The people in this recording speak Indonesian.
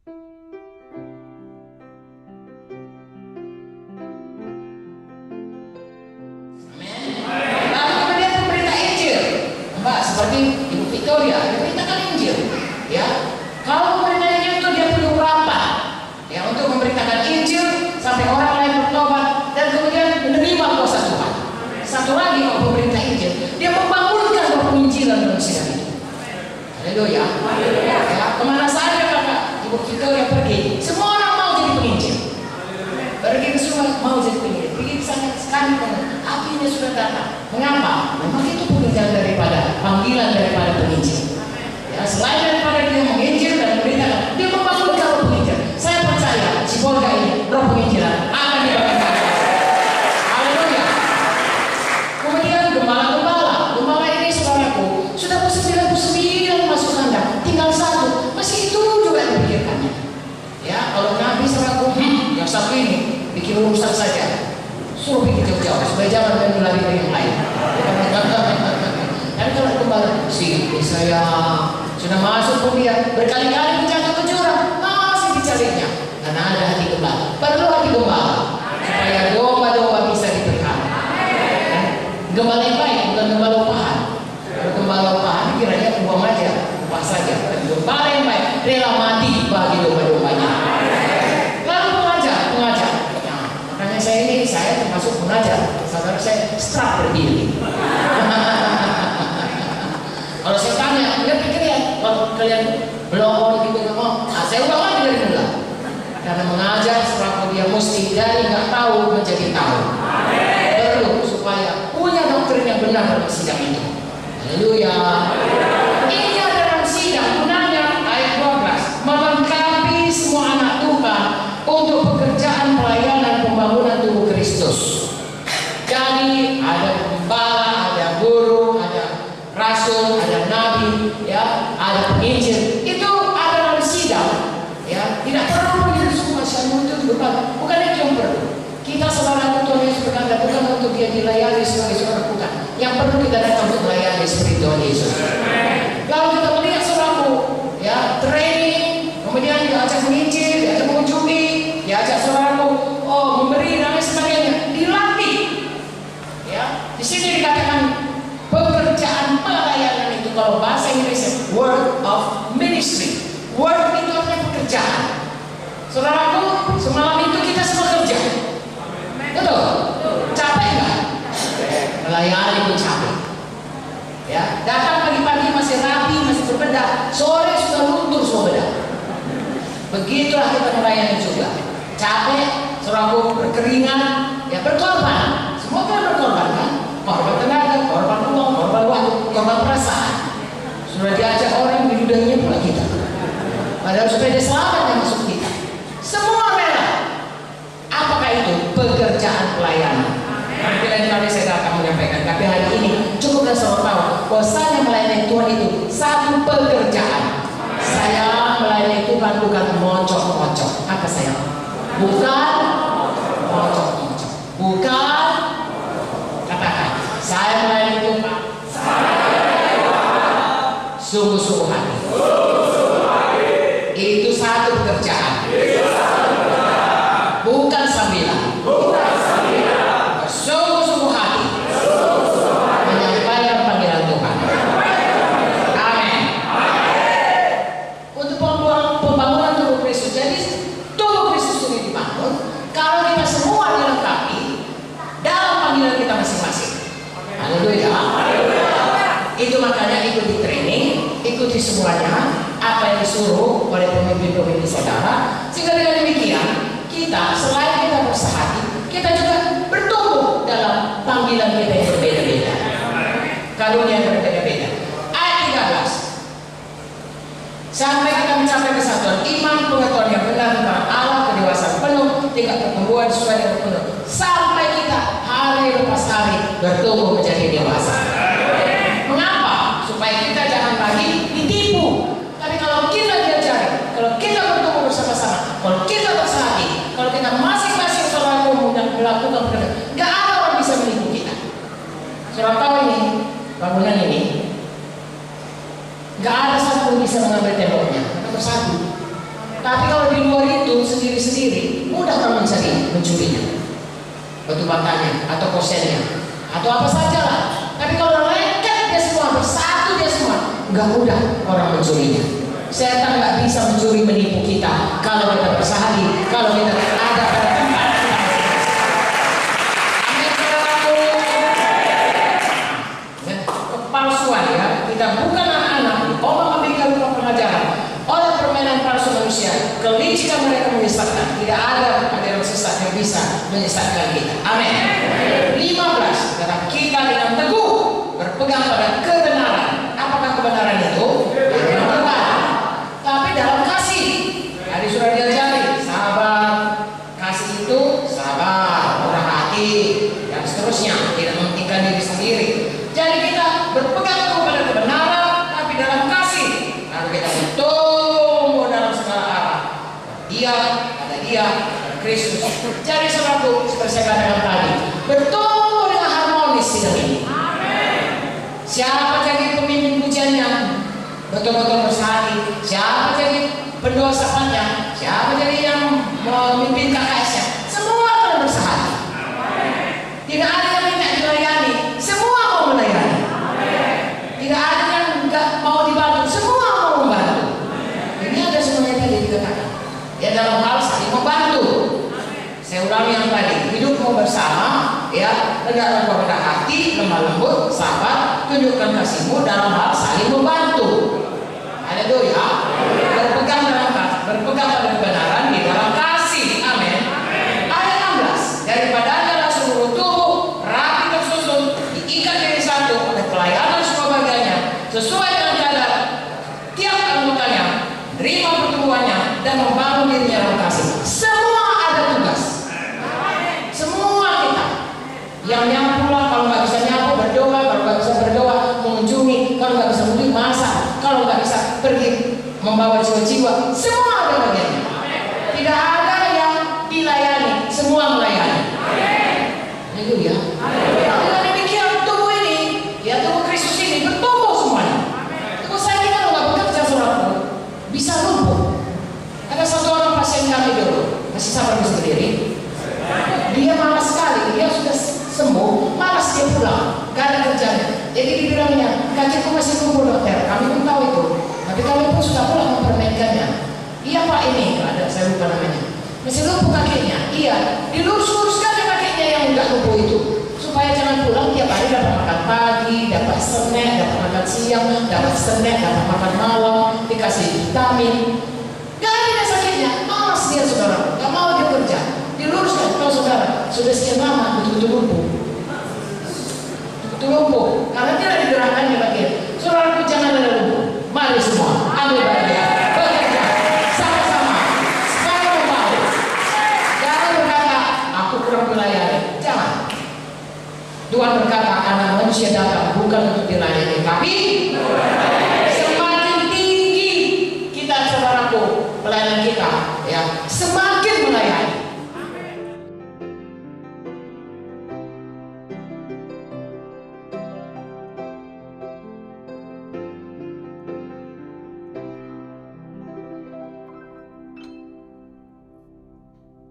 Lalu kemudian pemberita Injil, Mbak, seperti Ibu Victoria, diberitakan Injil. Ya, kalau pemberita Injil itu dia perlu rapat, ya, untuk memberitakan Injil sampai orang lain bertobat dan kemudian menerima kuasa Tuhan. Satu lagi, kalau pemberita Injil, dia membangunkan penginjilan dalam sidang itu. Haleluya. Ya, kemana saja kakak Ibu Victoria pergi, semua orang mau jadi penginjil. Pergi ke semua mau jadi penginjil. Pergi ke sana sekali, apinya sudah datang. Mengapa? Memang itu pekerjaan daripada panggilan daripada penginjil. Ya, selain daripada dia menginjil dan memberitakan, dia membangunkan roh penginjil. Saya percaya si Bolga ini roh penginjilan akan dibangunkan. Haleluya. Kemudian gembala ini saudaraku sudah 99 masuk kandang, tinggal satu, masih itu juga dipikirkannya. Ya, kalau Nabi saudaraku, yang satu ini bikin urusan saja, suruh bikin jauh-jauh supaya jangan menulari dari yang lain. Tapi kalau gembala, saya sudah masuk pun dia berkali-kali menjatuh ke jurang, masih dicarinya. Karena ada hati gembala, perlu hati gembala supaya domba-domba bisa dipelihara. Gembala yang baik, bukan gembala upahan. Kalau gembala upahan kiranya buang aja, upah saja. Gembala yang baik rela mati bagi domba-dombanya. Lalu pengajar. Nah, makanya saya termasuk pengajar. Saudara saya strap berdiri. Kalau saya tanya, dia pikir ya, kalau kalian belum gitu ngomong, saya ulang lagi dari mula. Karena mengajar selaku dia mesti dari nggak tahu menjadi tahu. Perlu supaya punya doktrin yang benar dalam sidang itu. Haleluya. Ini adalah sidang gunanya ayat 12 melengkapi semua anak Tuhan untuk pekerjaan pelayanan pembangunan tubuh Kristus. Jadi ada gembala, ada guru, ada rasul, ada nabi, ya, ada penginjil. Itu ada dalam sidang, ya. Tidak perlu begitu semua itu bukan itu yang perlu. Kita saudara Tuhan Yesus berkata bukan untuk dia dilayani sebagai seorang, bukan. Yang perlu kita datang untuk melayani seperti Tuhan Yesus. Kalau kita melihat saudaraku, ya, training, kemudian diajak menginjil, diajak mengunjungi, diajak saudaraku, memberi dan lain sebagainya, dilatih. Ya, di sini dikatakan pekerjaan pelayanan itu, kalau bahasa Inggrisnya work of ministry. Work itu artinya pekerjaan. Saudaraku, semalam itu kita semua kerja. Betul? Capek nggak? Melayani pun capek. Ya, datang pagi-pagi masih rapi, masih berbedah. Sore sudah luntur semua bedah. Begitulah kita melayani juga. Capek, saudaraku, berkeringat, ya berkorban. Semua kan berkorban kan? Korban tenaga, korban uang, korban waktu, korban perasaan. Sudah diajak orang di dudangnya pula kita. Padahal supaya dia selamat yang masuk kita. Semua rela. Apakah itu? Pekerjaan pelayanan. Nanti lain kali saya akan menyampaikan. Tapi hari ini cukup dan selalu tahu bahwasanya melayani Tuhan itu satu pekerjaan. Saya melayani Tuhan bukan mocok-mocok. Apa saya? Bukan mocok-mocok. Bukan. Katakan, saya melayani Tuhan sungguh-sungguh hati. Itu satu pekerjaan. Bukan sambilan. Sungguh-sungguh hati menyampaikan panggilan Tuhan. Amin. Untuk pembangunan tubuh Kristus. Jadi tubuh Kristus ini dibangun kalau kita semua dilengkapi dalam panggilan kita masing-masing. Haleluya. Itu makanya ikuti training, ikuti semuanya apa yang disuruh oleh pemimpin-pemimpin saudara, sehingga dengan demikian kita selain kita bersahati, kita juga bertumbuh dalam panggilan kita yang berbeda-beda, karunia yang berbeda-beda. Ayat 13, sampai kita mencapai kesatuan iman, pengetahuan yang benar tentang Allah, kedewasaan penuh, tingkat pertumbuhan sesuai dengan penuh, sampai kita hari lepas hari bertumbuh menjadi dewasa. Mengapa? Supaya kita jangan lagi ditipu. Tapi kalau kita diajari, kalau kita bertumbuh bersama-sama, kalau kita bersahati, kalau kita masing-masing selalu melakukan pekerjaan, nggak ada orang bisa menipu kita. Saudara tahu ini, bangunan ini, nggak ada satu yang bisa mengambil temboknya, kita bersatu. Tapi kalau di luar itu sendiri-sendiri, mudah kan mencurinya, batu batanya atau kosennya atau apa saja lah. Tapi kalau lengket dia semua, bersatu dia semua, nggak mudah orang mencurinya. Setan nggak bisa mencuri menipu kita kalau kita bersahadi, kalau kita ada pada tempat kita. Amin, saudaraku. Ya, kepalsuan ya, kita bukan anak-anak diomong ambingkan lupa pengajaran oleh permainan palsu manusia. Kelicikan mereka menyesatkan. Tidak ada ajaran sesat yang bisa menyesatkan kita. Amin. 15. Kata kita dengan teguh berpegang pada kebenaran. Apakah kebenaran itu? Tapi dalam kasih. Tadi sudah diajari, sabar. Kasih itu sabar, murah hati, dan seterusnya. Tidak mementingkan diri sendiri. Jadi kita berpegang teguh pada kebenaran, tapi dalam kasih. Lalu kita bertumbuh dalam segala arah. Ada dia, Kristus. Jadi saudaraku, seperti saya katakan tadi, bertumbuh dengan harmonis sidang ini. Siapa jadi pemimpin pujiannya? Betul-betul bersahadi. Siapa jadi pendoa sapanya? Siapa jadi yang memimpin KKS-nya? Semua akan bersahadi. Tidak ada yang minta dilayani, semua mau melayani. Tidak ada yang enggak mau dibantu, semua mau membantu. Ini ada semuanya tadi dikatakan. Ya, dalam hal saling membantu. Saya ulangi yang tadi, hidupmu bersama, ya, tegakkan kerendah hati, lemah lembut, sabar, tunjukkan kasihmu dalam hal saling membantu. Haleluya. Berpegang pada kebenaran di dalam kasih. Amin. Ayat 16. Daripadanya seluruh tubuh rapi tersusun, diikat jadi satu oleh pelayanan semua bagiannya, sesuai dengan kadar tiap anggotanya, terima pertumbuhannya dan membangun dirinya dalam kasih. Semua ada tugas. Semua kita. Yang nyapu lah, kalau nggak bisa nyapu berdoa, kalau nggak bisa berdoa mengunjungi, kalau nggak bisa mengunjungi masak, kalau nggak bisa pergi membawa jiwa-jiwa, semua ada bagiannya. Tidak ada yang dilayani, semua melayani. Haleluya. Dengan demikian tubuh ini, ya tubuh Kristus ini bertumbuh semuanya. Tubuh saya kita nggak bekerja saudaraku, bisa lumpuh. Ada satu orang pasien kami dulu, masih sabar sendiri. Dia malas sekali, dia sudah sembuh, malas dia pulang, gak ada kerjanya. Jadi dibilangnya, kakiku masih tumbuh dokter, kami pun tahu itu. Tapi kami pun sudah pulang mempermainkannya. Iya pak, ini ada, saya lupa namanya. Masih lumpuh kakinya, iya. Dilurus-luruskan kakinya yang enggak lumpuh itu, supaya jangan pulang tiap hari dapat makan pagi, dapat snack, dapat makan siang, dapat snack, dapat makan malam, dikasih vitamin. Gak ada sakitnya, malas dia saudara, gak mau dia kerja. Diluruskan, tahu saudara, sudah sekian lama betul-betul lumpuh. Betul lumpuh, karena tidak digerakkan di bagian. Saudara, jangan ada lumpuh. Mari semua, ambil bagian, bekerja sama-sama, supaya membawa. Jangan berkata, aku kurang melayani. Jangan. Tuhan berkata, anak manusia datang bukan untuk dilayani, tapi